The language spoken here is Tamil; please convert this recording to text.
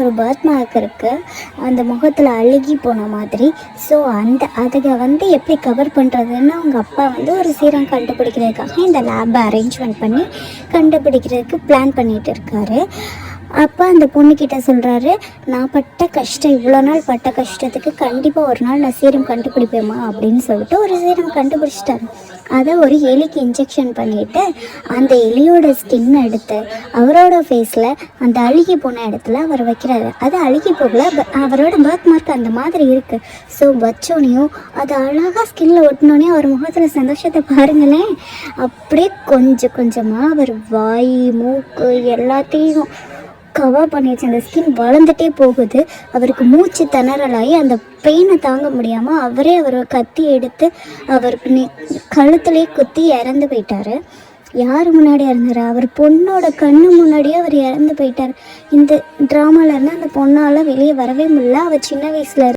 ஒரு பர்த் மார்க் இருக்குது, அந்த முகத்தில் அழுகி போன மாதிரி. ஸோ அதை எப்படி கவர் பண்ணுறதுன்னு அவங்க அப்பா ஒரு சீரம் கண்டுபிடிக்கிறதுக்காக இந்த லேபை அரேஞ்ச்மெண்ட் பண்ணி கண்டுபிடிக்கிறதுக்கு பிளான் பண்ணிகிட்டு இருக்காரு. அப்போ அந்த பொண்ணுக்கிட்ட சொல்கிறாரு, நான் பட்ட கஷ்டம், இவ்வளோ நாள் பட்ட கஷ்டத்துக்கு கண்டிப்பாக ஒரு நாள் நான் சீரம் கண்டுபிடிப்பேம்மா அப்படின்னு சொல்லிட்டு ஒரு சீரம் கண்டுபிடிச்சிட்டாரு. அதை ஒரு எலிக்கு இன்ஜெக்ஷன் பண்ணிவிட்டு அந்த எலியோட ஸ்கின் எடுத்து அவரோட ஃபேஸில் அந்த அழுகி போன இடத்துல அவர் வைக்கிறாரு. அது அழுகி போகல, அவரோட பர்த் மார்க் அந்த மாதிரி இருக்குது. ஸோ வச்சோனையும் அது அழகாக ஸ்கின்னில் ஒட்டினோடனே அவர் முகத்தில் சந்தோஷத்தை பாருங்களேன். அப்படியே கொஞ்சம் கொஞ்சமாக அவர் வாய் மூக்கு எல்லாத்தையும் கவர் பண்ணிடுச்சு. அந்த ஸ்கின் வளர்ந்துட்டே போகுது. அவருக்கு மூச்சு திணறலாகி அந்த பெயினை தாங்க முடியாமல் அவர் கத்தி எடுத்து அவருக்கு கழுத்துலேயே குத்தி இறந்து போயிட்டார். யார் முன்னாடி இறந்தார்? அவர் பொண்ணோட கண்ணு முன்னாடியே அவர் இறந்து போயிட்டார். இந்த ட்ராமாவிலேருந்து அந்த பொண்ணால் வெளியே வரவே முடியல. அவள் சின்ன வயசில்